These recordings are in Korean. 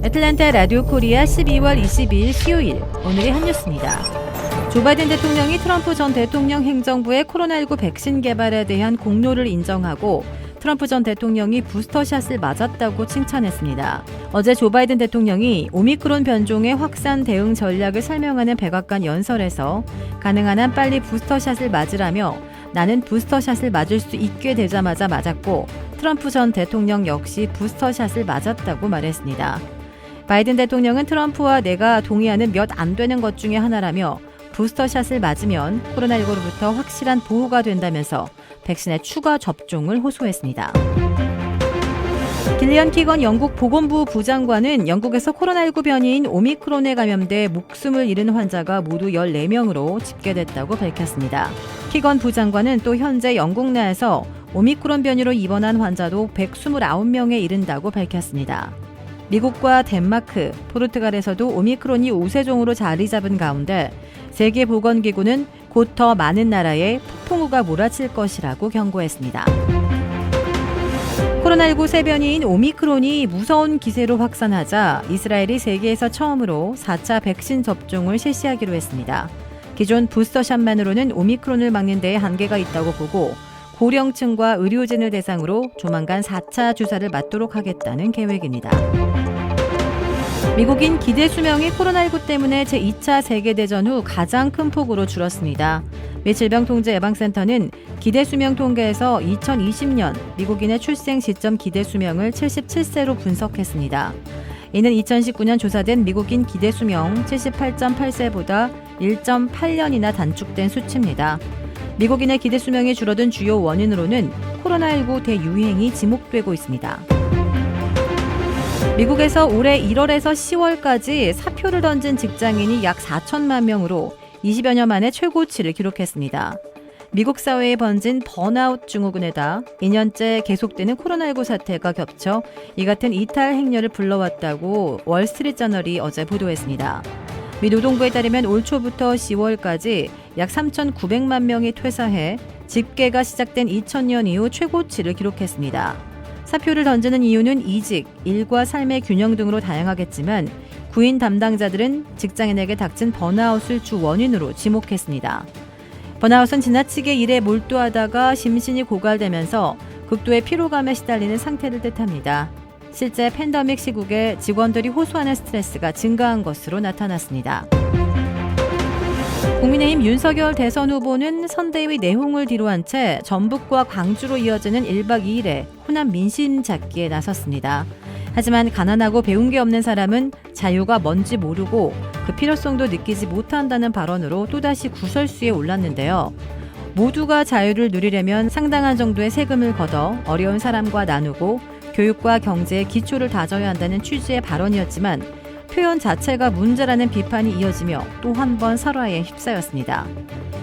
애틀랜타 라디오 코리아 12월 22일 수요일 오늘의 한 뉴스입니다. 조 바이든 대통령이 트럼프 전 대통령 행정부의 코로나19 백신 개발에 대한 공로를 인정하고 트럼프 전 대통령이 부스터샷을 맞았다고 칭찬했습니다. 어제 조 바이든 대통령이 오미크론 변종의 확산 대응 전략을 설명하는 백악관 연설에서 가능한 한 빨리 부스터샷을 맞으라며 나는 부스터샷을 맞을 수 있게 되자마자 맞았고 트럼프 전 대통령 역시 부스터샷을 맞았다고 말했습니다. 바이든 대통령은 트럼프와 내가 동의하는 몇 안 되는 것 중에 하나라며 부스터샷을 맞으면 코로나19로부터 확실한 보호가 된다면서 백신의 추가 접종을 호소했습니다. 길리언 키건 영국 보건부 부장관은 영국에서 코로나19 변이인 오미크론에 감염돼 목숨을 잃은 환자가 모두 14명으로 집계됐다고 밝혔습니다. 키건 부장관은 또 현재 영국 내에서 오미크론 변이로 입원한 환자도 129명에 이른다고 밝혔습니다. 미국과 덴마크, 포르투갈에서도 오미크론이 우세종으로 자리 잡은 가운데 세계보건기구는 곧 더 많은 나라에 폭풍우가 몰아칠 것이라고 경고했습니다. 코로나19 새 변이인 오미크론이 무서운 기세로 확산하자 이스라엘이 세계에서 처음으로 4차 백신 접종을 실시하기로 했습니다. 기존 부스터샷만으로는 오미크론을 막는 데 한계가 있다고 보고 고령층과 의료진을 대상으로 조만간 4차 주사를 맞도록 하겠다는 계획입니다. 미국인 기대 수명이 코로나19 때문에 제2차 세계대전 후 가장 큰 폭으로 줄었습니다. 미 질병통제예방센터는 기대 수명 통계에서 2020년 미국인의 출생 시점 기대 수명을 77세로 분석했습니다. 이는 2019년 조사된 미국인 기대 수명 78.8세보다 1.8년이나 단축된 수치입니다. 미국인의 기대 수명이 줄어든 주요 원인으로는 코로나19 대유행이 지목되고 있습니다. 미국에서 올해 1월에서 10월까지 사표를 던진 직장인이 약 4천만 명으로 20여 년 만에 최고치를 기록했습니다. 미국 사회에 번진 번아웃 증후군에다 2년째 계속되는 코로나19 사태가 겹쳐 이 같은 이탈 행렬을 불러왔다고 월스트리트저널이 어제 보도했습니다. 미 노동부에 따르면 올 초부터 10월까지 약 3,900만 명이 퇴사해 집계가 시작된 2000년 이후 최고치를 기록했습니다. 사표를 던지는 이유는 이직, 일과 삶의 균형 등으로 다양하겠지만 구인 담당자들은 직장인에게 닥친 번아웃을 주 원인으로 지목했습니다. 번아웃은 지나치게 일에 몰두하다가 심신이 고갈되면서 극도의 피로감에 시달리는 상태를 뜻합니다. 실제 팬데믹 시국에 직원들이 호소하는 스트레스가 증가한 것으로 나타났습니다. 국민의힘 윤석열 대선 후보는 선대위 내홍을 뒤로한 채 전북과 광주로 이어지는 1박 2일의 호남 민심 잡기에 나섰습니다. 하지만 가난하고 배운 게 없는 사람은 자유가 뭔지 모르고 그 필요성도 느끼지 못한다는 발언으로 또다시 구설수에 올랐는데요. 모두가 자유를 누리려면 상당한 정도의 세금을 걷어 어려운 사람과 나누고 교육과 경제의 기초를 다져야 한다는 취지의 발언이었지만 표현 자체가 문제라는 비판이 이어지며 또 한 번 설화에 휩싸였습니다.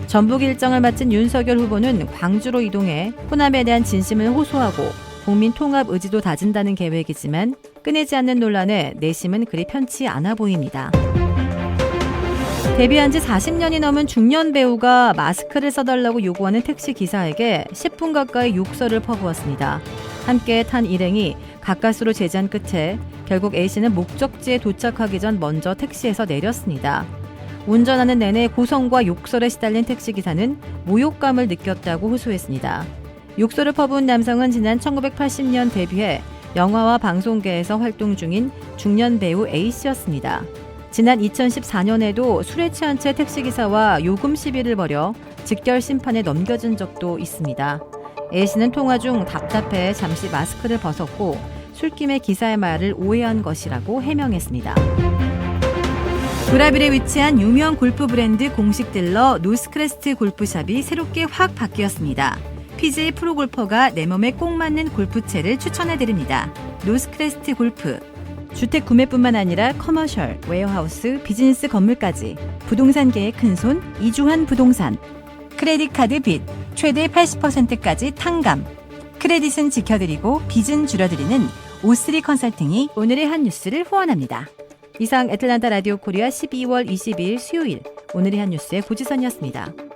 전북 일정을 마친 윤석열 후보는 광주로 이동해 호남에 대한 진심을 호소하고 국민 통합 의지도 다진다는 계획이지만 끊이지 않는 논란에 내심은 그리 편치 않아 보입니다. 데뷔한 지 40년이 넘은 중년 배우가 마스크를 써달라고 요구하는 택시 기사에게 10분 가까이 욕설을 퍼부었습니다. 함께 탄 일행이 가까스로 제지한 끝에 결국 A씨는 목적지에 도착하기 전 먼저 택시에서 내렸습니다. 운전하는 내내 고성과 욕설에 시달린 택시기사는 모욕감을 느꼈다고 호소했습니다. 욕설을 퍼부은 남성은 지난 1980년 데뷔해 영화와 방송계에서 활동 중인 중년 배우 A씨였습니다. 지난 2014년에도 술에 취한 채 택시기사와 요금 시비를 벌여 직결 심판에 넘겨진 적도 있습니다. A씨는 통화 중 답답해 잠시 마스크를 벗었고 술김에 기사의 말을 오해한 것이라고 해명했습니다. 브라질에 위치한 유명 골프 브랜드 공식 딜러 노스크레스트 골프샵이 새롭게 확 바뀌었습니다. PGA 프로골퍼가 내 몸에 꼭 맞는 골프채를 추천해드립니다. 노스크레스트 골프. 주택 구매뿐만 아니라 커머셜, 웨어하우스, 비즈니스 건물까지 부동산계의 큰손 이주환 부동산. 크레딧 카드 빚 최대 80%까지 탕감. 크레딧은 지켜드리고 빚은 줄여드리는 O3 컨설팅이 오늘의 한 뉴스를 후원합니다. 이상 애틀랜타 라디오 코리아 12월 22일 수요일 오늘의 한 뉴스의 고지선이었습니다.